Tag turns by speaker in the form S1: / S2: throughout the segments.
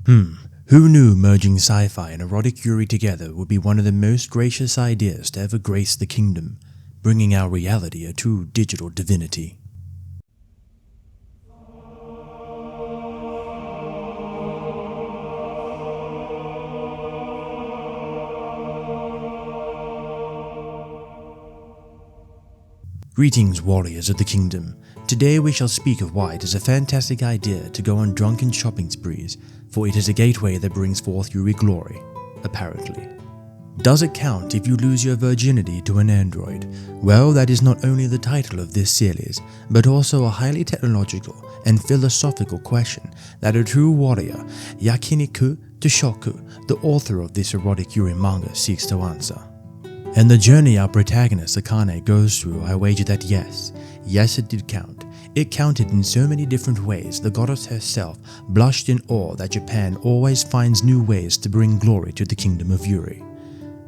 S1: Who knew merging sci-fi and erotic Yuri together would be one of the most gracious ideas to ever grace the kingdom, bringing our reality a true digital divinity. Greetings, warriors of the kingdom. Today we shall speak of why it is a fantastic idea to go on drunken shopping sprees, for it is a gateway that brings forth Yuri glory, apparently. Does it count if you lose your virginity to an android? Well, that is not only the title of this series, but also a highly technological and philosophical question that a true warrior, Yakiniku Toshoku, the author of this erotic Yuri manga, seeks to answer. And the journey our protagonist Akane goes through, I wager that yes, it did count. It counted in so many different ways. The goddess herself blushed in awe that Japan always finds new ways to bring glory to the kingdom of Yuri.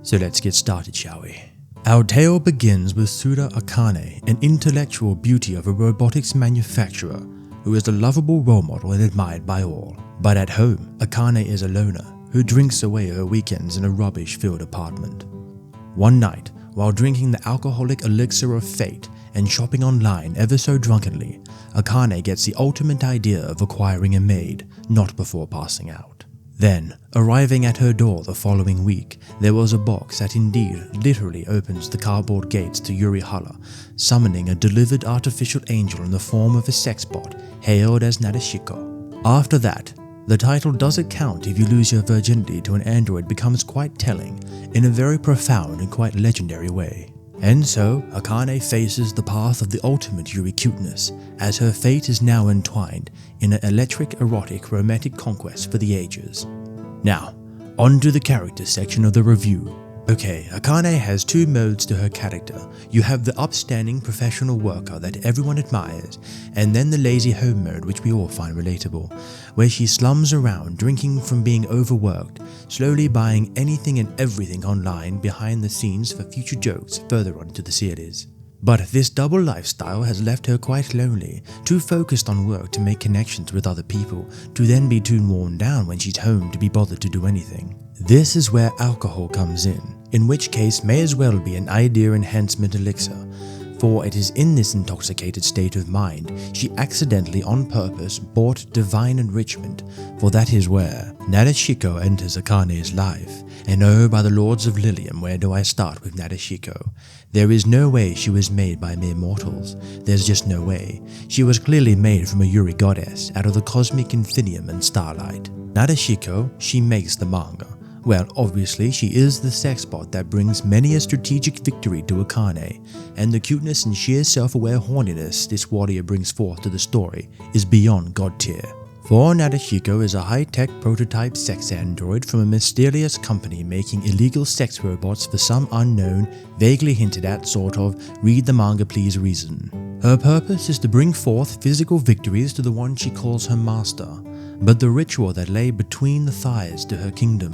S1: So let's get started, shall we? Our tale begins with Suda Akane, an intellectual beauty of a robotics manufacturer who is a lovable role model and admired by all. But at home, Akane is a loner who drinks away her weekends in a rubbish-filled apartment. One night, while drinking the alcoholic elixir of fate and shopping online ever so drunkenly, Akane gets the ultimate idea of acquiring a maid, not before passing out. Then, arriving at her door the following week, there was a box that indeed literally opens the cardboard gates to Yuri Hala, summoning a delivered artificial angel in the form of a sex bot, hailed as Nadeshiko. After that, the title Does It Count If You Lose Your Virginity to an Android becomes quite telling, in a very profound and quite legendary way. And so, Akane faces the path of the ultimate Yuri cuteness, as her fate is now entwined in an electric, erotic, romantic conquest for the ages. Now, on to the characters section of the review. Okay, Akane has two modes to her character. You have the upstanding professional worker that everyone admires, and then the lazy home mode which we all find relatable, where she slums around drinking from being overworked, slowly buying anything and everything online behind the scenes for future jokes further on into the series. But this double lifestyle has left her quite lonely, too focused on work to make connections with other people, to then be too worn down when she's home to be bothered to do anything. This is where alcohol comes in which case may as well be an idea enhancement elixir, for it is in this intoxicated state of mind she accidentally on purpose bought divine enrichment, for that is where Nadeshiko enters Akane's life. And oh, by the lords of Lilium, where do I start with Nadeshiko? There is no way she was made by mere mortals. There's just no way. She was clearly made from a Yuri goddess out of the cosmic infinium and starlight. Nadeshiko, she makes the manga. Well, obviously, she is the sex bot that brings many a strategic victory to Akane, and the cuteness and sheer self-aware horniness this warrior brings forth to the story is beyond god tier. For Nadeshiko is a high-tech prototype sex android from a mysterious company making illegal sex robots for some unknown, vaguely hinted at sort of read the manga please reason. Her purpose is to bring forth physical victories to the one she calls her master, but the ritual that lay between the thighs to her kingdom,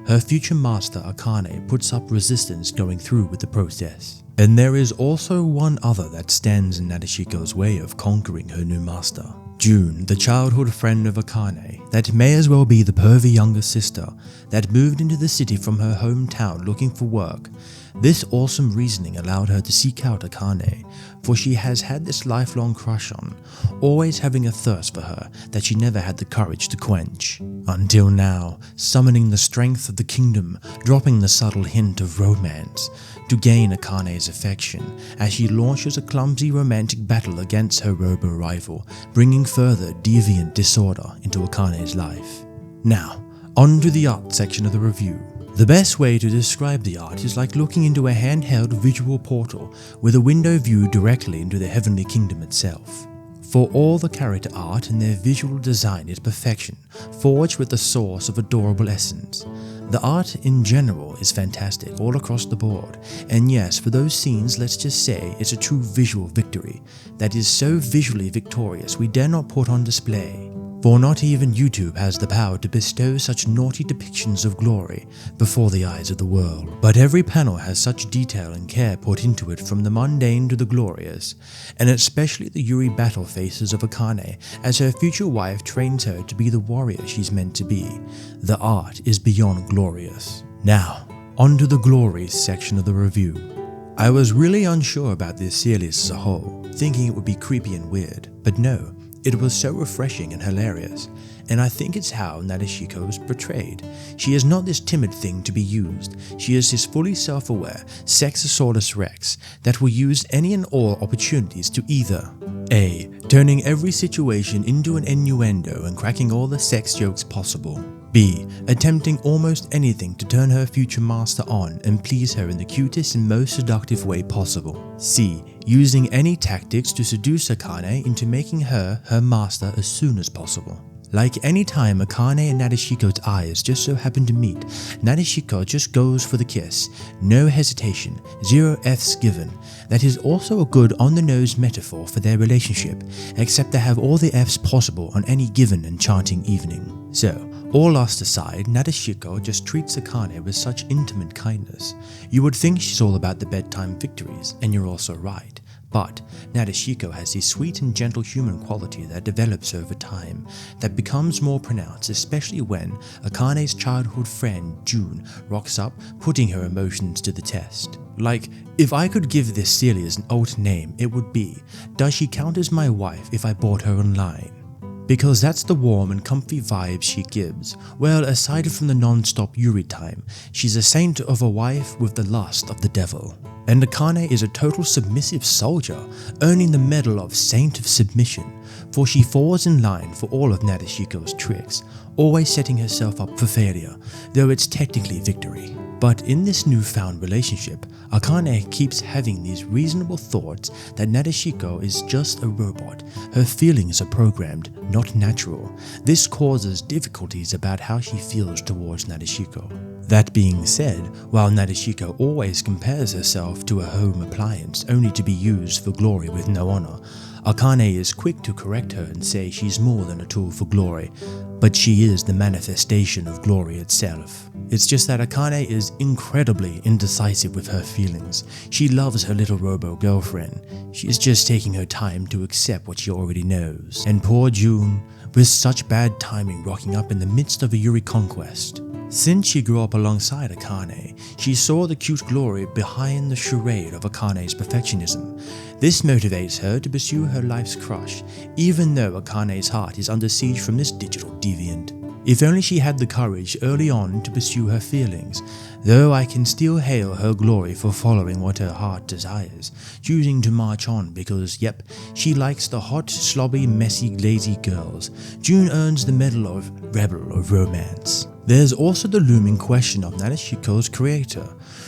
S1: her future master Akane puts up resistance going through with the process. And there is also one other that stands in Nadeshiko's way of conquering her new master. June, the childhood friend of Akane, that may as well be the pervy younger sister that moved into the city from her hometown looking for work. This awesome reasoning allowed her to seek out Akane, for she has had this lifelong crush on, always having a thirst for her that she never had the courage to quench. Until now, summoning the strength of the kingdom, dropping the subtle hint of romance, to gain Akane's affection as she launches a clumsy romantic battle against her robo-rival, bringing further deviant disorder into Akane's life. Now, on to the art section of the review. The best way to describe the art is like looking into a handheld visual portal with a window view directly into the heavenly kingdom itself. For all the character art and their visual design is perfection, forged with the source of adorable essence. The art in general is fantastic all across the board, and yes, for those scenes let's just say it's a true visual victory that is so visually victorious we dare not put on display. For not even YouTube has the power to bestow such naughty depictions of glory before the eyes of the world. But every panel has such detail and care put into it, from the mundane to the glorious, and especially the Yuri battle faces of Akane as her future wife trains her to be the warrior she's meant to be. The art is beyond glorious. Now, on to the glories section of the review. I was really unsure about this series as a whole, thinking it would be creepy and weird, but no. It was so refreshing and hilarious, and I think it's how Nadeshiko is portrayed. She is not this timid thing to be used. She is this fully self-aware Sexosaurus Rex that will use any and all opportunities to either A. Turning every situation into an innuendo and cracking all the sex jokes possible. B. Attempting almost anything to turn her future master on and please her in the cutest and most seductive way possible. C. Using any tactics to seduce Akane into making her master as soon as possible. Like any time Akane and Nadeshiko's eyes just so happen to meet, Nadeshiko just goes for the kiss. No hesitation, 0 F's given. That is also a good on-the-nose metaphor for their relationship, except they have all the F's possible on any given enchanting evening. So, all lust aside, Nadeshiko just treats Akane with such intimate kindness. You would think she's all about the bedtime victories, and you're also right. But Nadeshiko has this sweet and gentle human quality that develops over time, that becomes more pronounced, especially when Akane's childhood friend June rocks up, putting her emotions to the test. Like, if I could give this series an alt name, it would be, Does She Count As My Wife If I Bought Her Online? Because that's the warm and comfy vibe she gives. Well, aside from the non-stop Yuri time, she's a saint of a wife with the lust of the devil. And Akane is a total submissive soldier, earning the medal of Saint of Submission, for she falls in line for all of Nadeshiko's tricks, always setting herself up for failure, though it's technically victory. But in this newfound relationship, Akane keeps having these reasonable thoughts that Nadeshiko is just a robot. Her feelings are programmed, not natural. This causes difficulties about how she feels towards Nadeshiko. That being said, while Nadeshiko always compares herself to a home appliance only to be used for glory with no honor, Akane is quick to correct her and say she's more than a tool for glory, but she is the manifestation of glory itself. It's just that Akane is incredibly indecisive with her feelings. She loves her little robo-girlfriend. She's just taking her time to accept what she already knows. And poor June, with such bad timing rocking up in the midst of a Yuri conquest. Since she grew up alongside Akane, she saw the cute glory behind the charade of Akane's perfectionism. This motivates her to pursue her life's crush, even though Akane's heart is under siege from this digital deviant. If only she had the courage early on to pursue her feelings, though I can still hail her glory for following what her heart desires, choosing to march on because, yep, she likes the hot, slobby, messy, lazy girls. June earns the medal of Rebel of Romance. There's also the looming question of Nadeshiko's creator.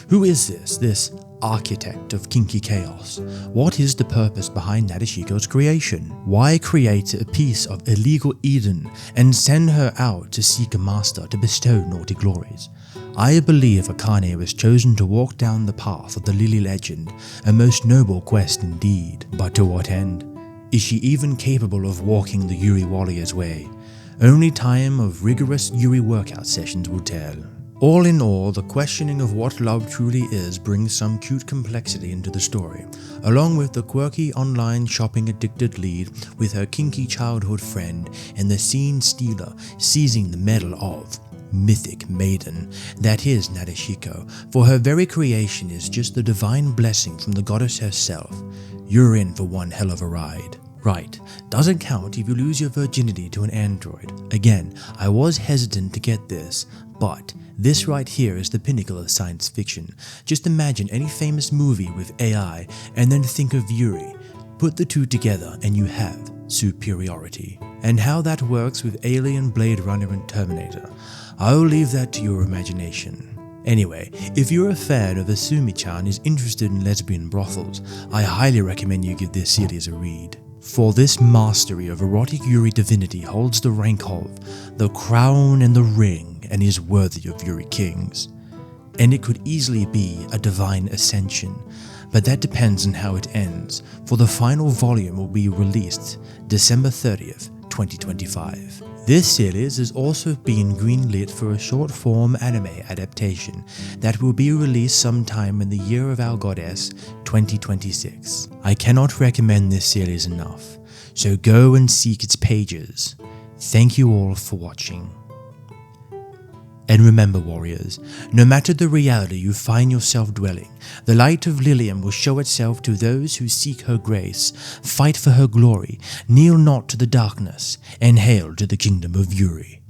S1: Who is this architect of kinky chaos? What is the purpose behind Nadeshiko's creation? Why create a piece of illegal Eden and send her out to seek a master to bestow naughty glories? I believe Akane was chosen to walk down the path of the Lily legend, a most noble quest indeed. But to what end? Is she even capable of walking the Yuri warrior's way? Only time of rigorous Yuri workout sessions will tell. All in all, the questioning of what love truly is brings some cute complexity into the story, along with the quirky online shopping addicted lead with her kinky childhood friend and the scene stealer seizing the medal of mythic maiden that is Nadeshiko, for her very creation is just the divine blessing from the goddess herself. You're in for one hell of a ride. Right, doesn't count if you lose your virginity to an android. Again, I was hesitant to get this, but this right here is the pinnacle of science fiction. Just imagine any famous movie with AI and then think of Yuri. Put the two together and you have superiority. And how that works with Alien, Blade Runner and Terminator, I'll leave that to your imagination. Anyway, if you're a fan of Asumi-chan is interested in lesbian brothels, I highly recommend you give this series a read. For this mastery of erotic Yuri divinity holds the rank of the crown and the ring and is worthy of Yuri kings. And it could easily be a divine ascension, but that depends on how it ends, for the final volume will be released December 30th, 2025. This series has also been greenlit for a short-form anime adaptation that will be released sometime in the year of our goddess, 2026. I cannot recommend this series enough, so go and seek its pages. Thank you all for watching. And remember, warriors, no matter the reality you find yourself dwelling, the light of Lilium will show itself to those who seek her grace, fight for her glory, kneel not to the darkness, and hail to the kingdom of Yuri.